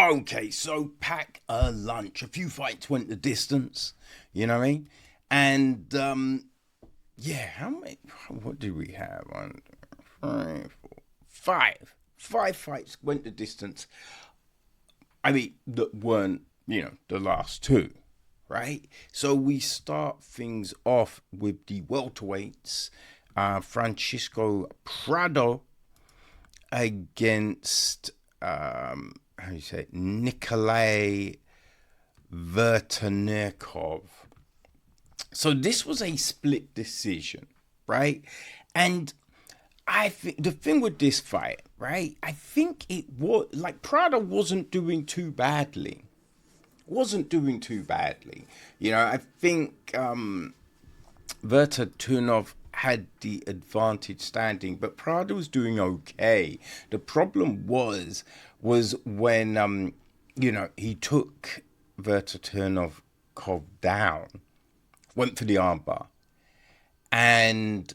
Okay, so pack a lunch. A few fights went the distance, you know what I mean? And yeah, how many? What did we have? One, three, four, five. Five fights went the distance. I mean, that weren't the last two, right? So we start things off with the welterweights. Francisco Prado against how do you say it? Nikolai Vertanikov. So this was a split decision, right? And I think the thing with this fight, right? I think it was like Prada wasn't doing too badly. Wasn't doing too badly. I think Verta Turnov had the advantage standing, but Prada was doing okay. The problem was when he took Verta Turnov down, went for the armbar, and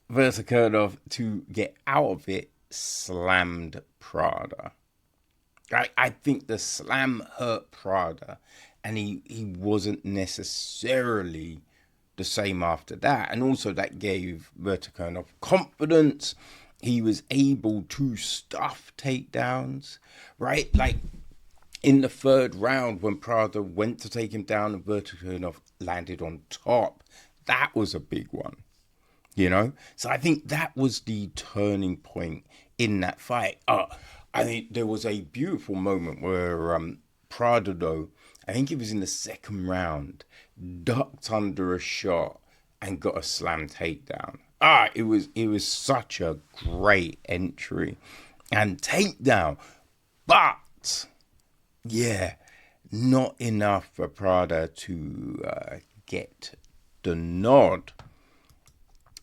Verta Turnov, to get out of it, slammed Prada. I think the slam hurt Prada, and he wasn't necessarily the same after that. And also that gave Vertikanov confidence. He was able to stuff takedowns, right? Like in the third round when Prada went to take him down and Vertikanov landed on top. That was a big one. So I think that was the turning point in that fight. I think there was a beautiful moment where Prada, though, I think it was in the second round, ducked under a shot and got a slam takedown. It was such a great entry and takedown, but yeah, not enough for Prada to get the nod.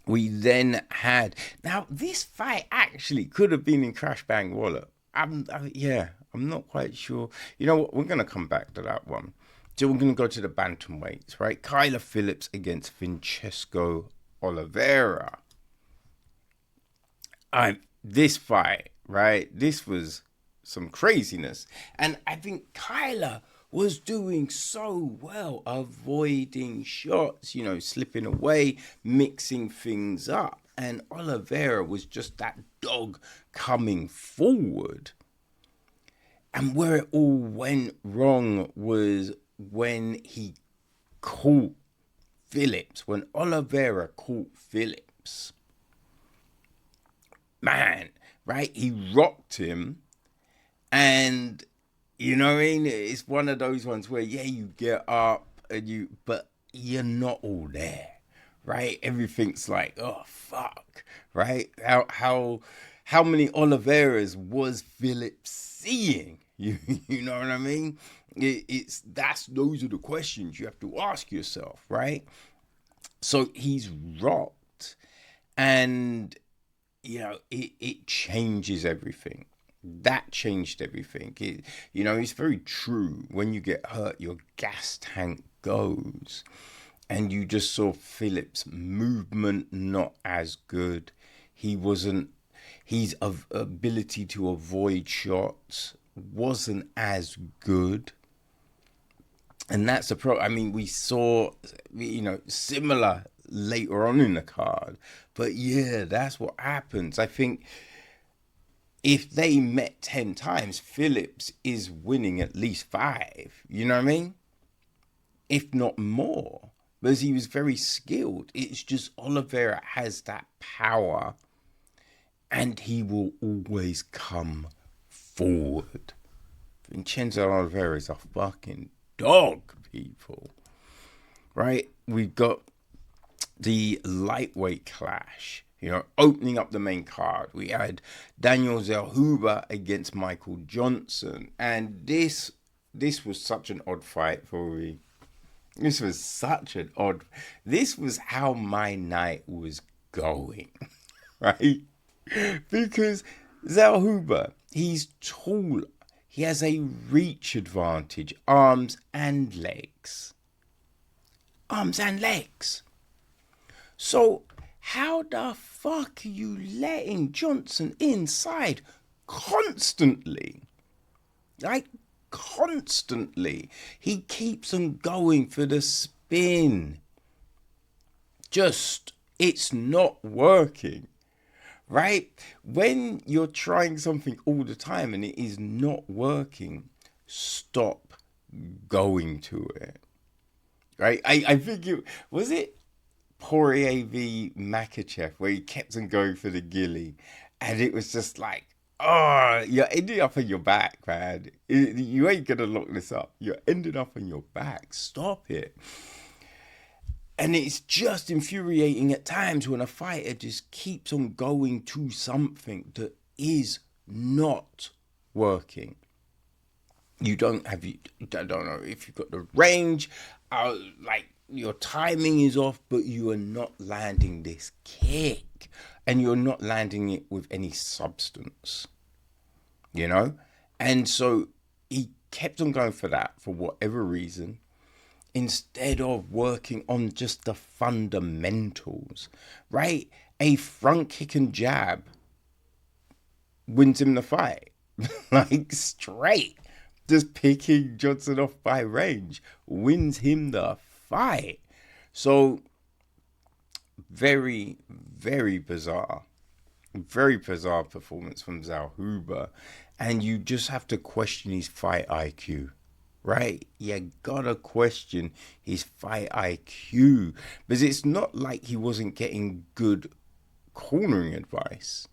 We then had, now this fight actually could have been in Crash Bang Wallop. I'm not quite sure. You know what? We're going to come back to that one. So we're going to go to the bantamweights, right? Kyler Phillips against Francesco Oliveira. This fight, right? This was some craziness. And I think Kyler was doing so well, avoiding shots, slipping away, mixing things up. And Oliveira was just that dog coming forward. And where it all went wrong was when he caught Phillips, when Oliveira caught Phillips. Man, right? He rocked him. And, you know what I mean? It's one of those ones where, yeah, you get up, but you're not all there. Right? Everything's like, oh fuck. Right? How many Oliveiras was Phillips seeing? You know what I mean? Those are the questions you have to ask yourself, right? So he's rocked, and it changes everything. That changed everything. It's very true. When you get hurt, your gas tank goes. And you just saw Phillips' movement not as good. His ability to avoid shots wasn't as good. And that's the problem. I mean, we saw, similar later on in the card. But yeah, that's what happens. I think if they met 10 times, Phillips is winning at least 5. You know what I mean? If not more. Because he was very skilled. It's just Oliveira has that power. And he will always come forward. Vincenzo Oliveira is a fucking dog, people. Right? We've got the lightweight clash. Opening up the main card. We had Daniel Zellhuber against Michael Johnson. And this was such an odd fight for me. This was how my night was going, right? Because Zellhuber, he's tall. He has a reach advantage, arms and legs. So how the fuck are you letting Johnson inside constantly? Like, constantly. He keeps on going for the spin. Just, it's not working. Right? When you're trying something all the time and it is not working, stop going to it. Right? I think it was it Poirier v Makachev where he kept on going for the gilly, and it was just like, oh, you're ending up on your back, man. You ain't gonna lock this up. You're ending up on your back. Stop it. And it's just infuriating at times when a fighter just keeps on going to something that is not working. You don't have, I don't know if you've got the range, like your timing is off, but you are not landing this kick, and you're not landing it with any substance, you know? And so he kept on going for that for whatever reason, instead of working on just the fundamentals, right? A front kick and jab wins him the fight. Like, straight. Just picking Johnson off by range wins him the fight. So, very, very bizarre. Very bizarre performance from Zalhuber. And you just have to question his fight IQ. Right? You gotta question his fight IQ. Because it's not like he wasn't getting good cornering advice.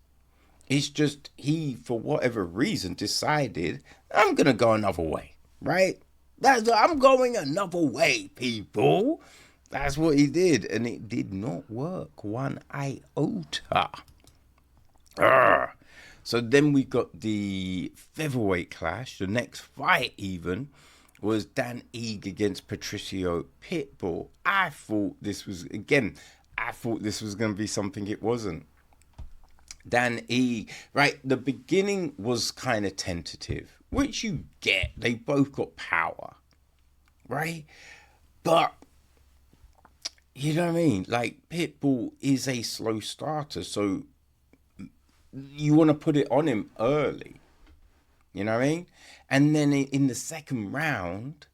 It's just he, for whatever reason, decided, I'm gonna go another way. Right? I'm going another way, people. That's what he did. And it did not work one iota. So then we got the featherweight clash. The next fight even was Dan Ige against Patricio Pitbull. I thought this was going to be something it wasn't. Dan Ige, right, the beginning was kind of tentative, which you get. They both got power, right? But, you know what I mean? Like, Pitbull is a slow starter, so you want to put it on him early. You know what I mean? And then in the second round,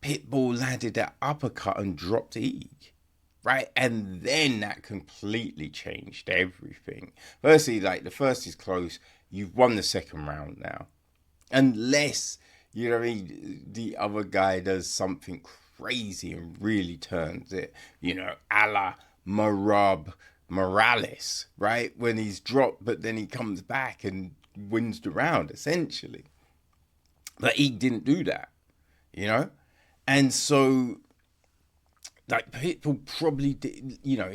Pitbull landed that uppercut and dropped Ige. Right? And then that completely changed everything. Firstly, like, the first is close. You've won the second round now. Unless, you know what I mean, the other guy does something crazy and really turns it, you know, a la Marab Morales, right? When he's dropped, but then he comes back and wins the round, essentially. But he didn't do that, you know? And so, like, Pitbull probably did, you know,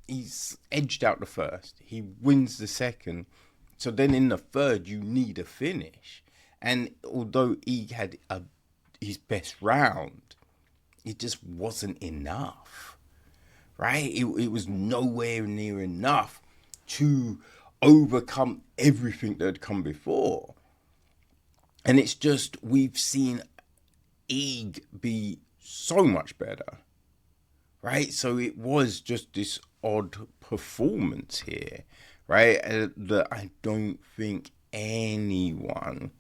he's edged out the first. He wins the second. So then in the third, you need a finish. And although he had his best round, it just wasn't enough, right? It was nowhere near enough to overcome everything that had come before. And it's just, we've seen Ige be so much better, right? So it was just this odd performance here, right? That I don't think anyone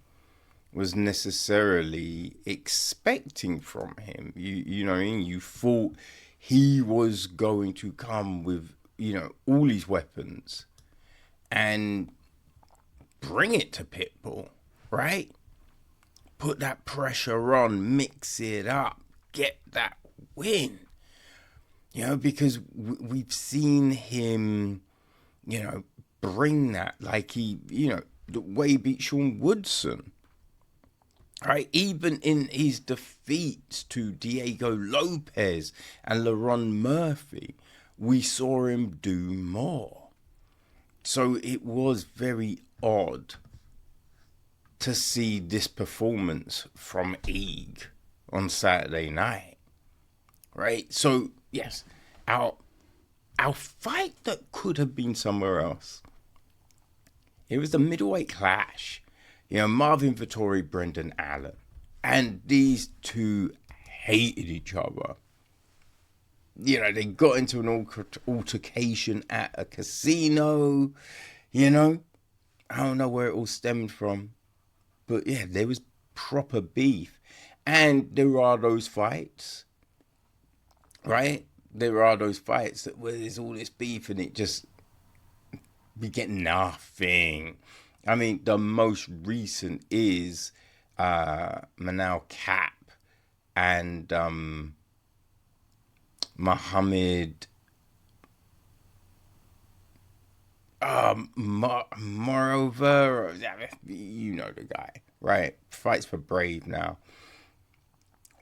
was necessarily expecting from him. You know what I mean? You thought he was going to come with, you know, all his weapons and bring it to Pitbull, right? Put that pressure on, mix it up, get that win. You know, because we've seen him, you know, bring that, like he, you know, the way he beat Sean Woodson. Right, even in his defeats to Diego Lopez and Laron Murphy, we saw him do more. So it was very odd to see this performance from Ige on Saturday night. Right? So, yes, our fight that could have been somewhere else. It was the middleweight clash. You know, Marvin Vettori, Brendan Allen. And these two hated each other. You know, they got into an altercation at a casino. You know, I don't know where it all stemmed from. But yeah, there was proper beef. And there are those fights, right? There are those fights that where there's all this beef and it just we get nothing. I mean, the most recent is Manal Cap and Muhammad moreover, you know the guy, right? Fights for Brave now.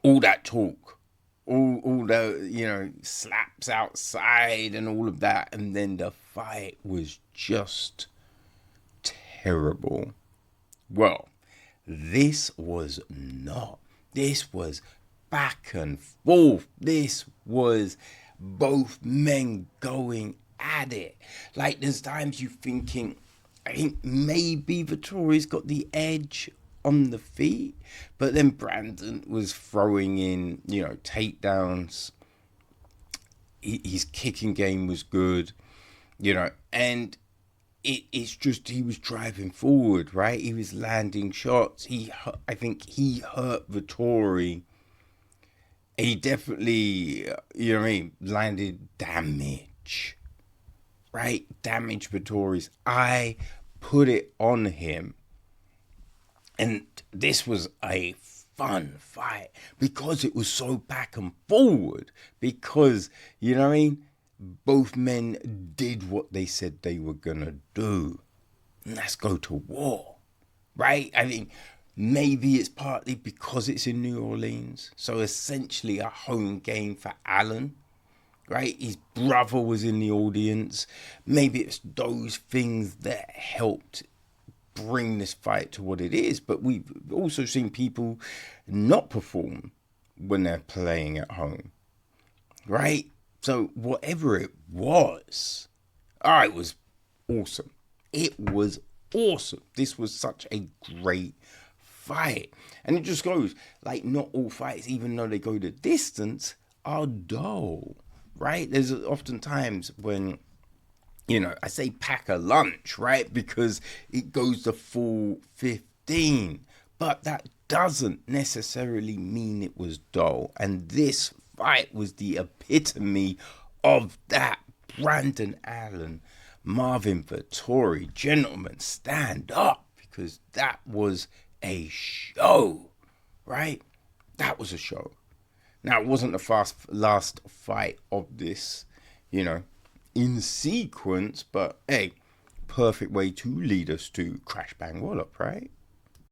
All that talk, all the slaps outside and all of that, and then the fight was just terrible. Well, this was not. This was back and forth. This was both men going at it. Like there's times you thinking, I think maybe Vittoria's got the edge on the feet, but then Brandon was throwing in, takedowns. His kicking game was good, and it's just he was driving forward, right? He was landing shots. I think he hurt Vittori. He definitely, landed damage, right? Damage Vittori's. I put it on him. And this was a fun fight because it was so back and forward. Because, both men did what they said they were going to do. And that's go to war, right? I mean, maybe it's partly because it's in New Orleans. So essentially a home game for Allen, right? His brother was in the audience. Maybe it's those things that helped bring this fight to what it is. But we've also seen people not perform when they're playing at home, right? So whatever it was awesome. It was awesome. This was such a great fight. And it just goes, like, not all fights, even though they go the distance, are dull, right? There's often times when, I say pack a lunch, right? Because it goes the full 15. But that doesn't necessarily mean it was dull. And this fight was the epitome of that. Brandon Allen, Marvin Vettori, gentlemen, stand up, because that was a show, right? That was a show. Now, it wasn't the last fight of this, in sequence, but hey, perfect way to lead us to Crash Bang Wallop, right?